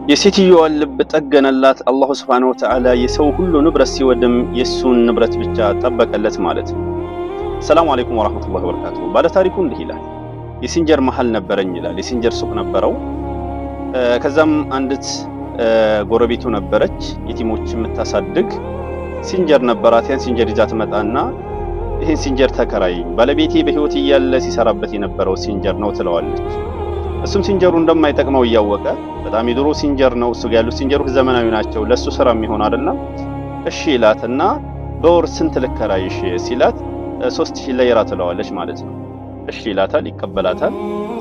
የሴትዮዋን ልብ ጠገነላት አላሁ ሱብሓነሁ ወተዓላ። የሰው ሁሉ ንብረት ሲወድም የሱን ንብረት ብቻ ጠበቀለት ማለት ነው። ሰላሙ አለይኩም ወራህመቱላሂ ወበረካቱሁ። ባለታሪኩ እንዲህ ይላል። የሲንጀር መሃል ነበረኝ ይላል። የሲንጀር ሱቅ ነበረው። ከዛም አንዲት ጎረቤቱ ነበረች የቲሞች የምታሳድግ ሲንጀር ነበራት። ያን ሲንጀር ይዛ ትመጣና ይሄን ሲንጀር ተከራይ፣ ባለቤቴ በህይወት እያለ ሲሰራበት የነበረው ሲንጀር ነው ትለዋለች። እሱም ሲንጀሩ እንደማይጠቅመው እያወቀ በጣም የድሮ ሲንጀር ነው፣ እሱ ጋር ያሉት ሲንጀሮች ዘመናዊ ናቸው፣ ለሱ ስራ የሚሆን አይደለም። እሺ ይላትና በወር ስንት ልከራይሽ ሲላት 3000 ለይራ ትለዋለች ማለት ነው። እሺ ይላታል፣ ይቀበላታል።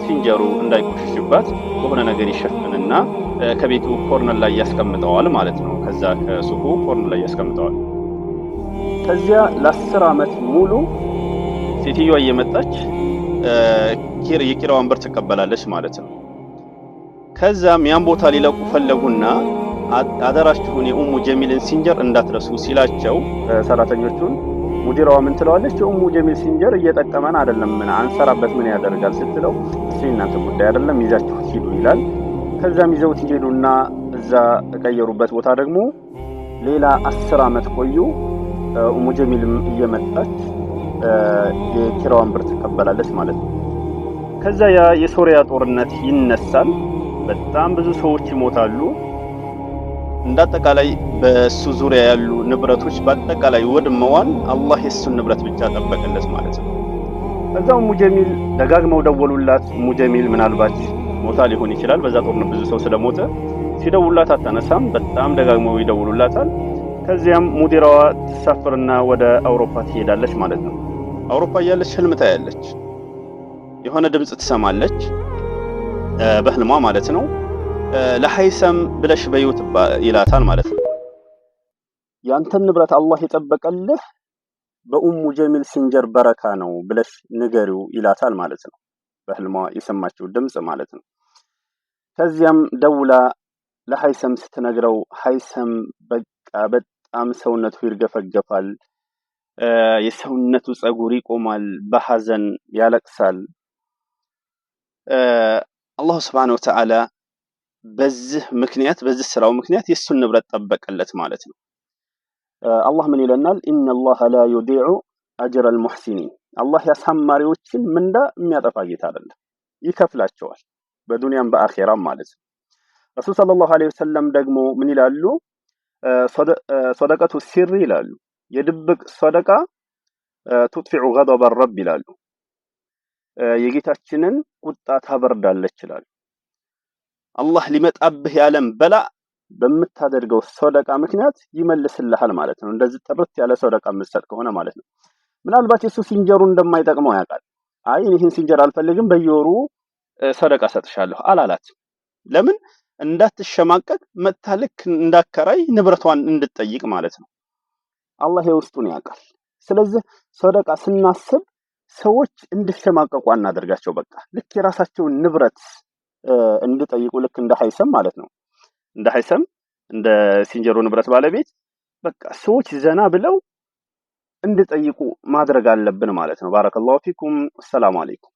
ሲንጀሩ እንዳይቆሽሽባት በሆነ ነገር ይሸፍንና ከቤቱ ኮርነር ላይ ያስቀምጠዋል ማለት ነው። ከዛ ከሱቁ ኮርነር ላይ ያስቀምጠዋል። ከዚያ ለ10 ዓመት ሙሉ ሴትዮዋ እየመጣች የኪራዋን ብር ትቀበላለች ማለት ነው። ከዛም ያን ቦታ ሊለቁ ፈለጉና አደራችሁን የኡሙ ጀሚልን ሲንጀር እንዳትረሱ ሲላቸው ሰራተኞቹን ሙዲራዋ ምን ትለዋለች? የኡሙ ጀሚል ሲንጀር እየጠቀመን አይደለም፣ ምን አንሰራበት ምን ያደርጋል ስትለው እሺ እናንተ ጉዳይ አይደለም ይዛችሁ ሂዱ ይላል። ከዛም ይዘውት ሄዱና እዛ ተቀየሩበት ቦታ ደግሞ ሌላ 10 ዓመት ቆዩ። ኡሙ ጀሚልም እየመጣች የኪራዋን ብር ትቀበላለች ማለት ነው። ከዛ ያ የሶሪያ ጦርነት ይነሳል። በጣም ብዙ ሰዎች ይሞታሉ። እንዳጠቃላይ በሱ ዙሪያ ያሉ ንብረቶች በአጠቃላይ ወድመዋል። አላህ የሱን ንብረት ብቻ ጠበቀለት ማለት ነው። ከዛው ኡሙ ጀሚል ደጋግመው ደወሉላት። ኡሙ ጀሚል ምናልባት ሞታ ሊሆን ይችላል። በዛ ጦርነት ብዙ ሰው ስለሞተ ሲደውሉላት አታነሳም። በጣም ደጋግመው ይደውሉላታል። ከዚያም ሙዲራዋ ትሳፍርና ወደ አውሮፓ ትሄዳለች ማለት ነው። አውሮፓ እያለች ህልም ታያለች። የሆነ ድምጽ ትሰማለች በህልሟ ማለት ነው። ለሐይሰም ብለሽ በይው ይላታል ማለት ነው። ያንተን ንብረት አላህ የጠበቀልህ በኡሙ ጀሚል ሲንጀር በረካ ነው ብለሽ ንገሪው ይላታል ማለት ነው። በህልሟ የሰማችው ድምጽ ማለት ነው። ከዚያም ደውላ ለሐይሰም ስትነግረው ሐይሰም በቃ በጣም ሰውነቱ ይርገፈገፋል። የሰውነቱ ጸጉር ይቆማል፣ በሐዘን ያለቅሳል። አላህ ሱብሓነሁ ወተዓላ በዚህ ስራው ምክንያት የሱን ንብረት ጠበቀለት ማለት ነው። አላህ ምን ይለናል? ኢነላህ ላ ዩዲዑ አጅረል ሙሕሲኒን። አላህ ያሳማሪዎችን ምንዳ የሚያጠፋ ጌታ አይደለም፣ ይከፍላቸዋል በዱንያም በአኺራም ማለት ነው። ረሱል ሰለላሁ ዐለይሂ ወሰለም ደግሞ ምን ይላሉ? ሰደቀቱ ሲሪ ይላሉ፣ የድብቅ ሰደቃ ቱጥፊዑ ገደበ ረብ ይላሉ፣ የጌታችንን ቁጣ ታበርዳለች ይላሉ። አላህ ሊመጣብህ ያለን በላ በምታደርገው ሰደቃ ምክንያት ይመልስልሃል ማለት ነው። እንደዚህ ጥርት ያለ ሰደቃ የምትሰጥ ከሆነ ማለት ነው። ምናልባት የሱ ሲንጀሩ እንደማይጠቅመው ያውቃል። አይ ይህን ሲንጀር አልፈልግም በየወሩ ሰደቃ ሰጥሻለሁ አላላት። ለምን? እንዳትሸማቀቅ መጥታ ልክ እንዳከራይ ንብረቷን እንድትጠይቅ ማለት ነው። አላህ የውስጡን ያውቃል። ስለዚህ ሰደቃ ስናስብ ሰዎች እንድሸማቀቁ አናደርጋቸው። በቃ ልክ የራሳቸውን ንብረት እንድጠይቁ ልክ እንደ ሐይሰም ማለት ነው። እንደ ሐይሰም እንደ ሲንጀሮ ንብረት ባለቤት በቃ ሰዎች ዘና ብለው እንድጠይቁ ማድረግ አለብን ማለት ነው። ባረከላሁ ፊኩም። ሰላም አለይኩም።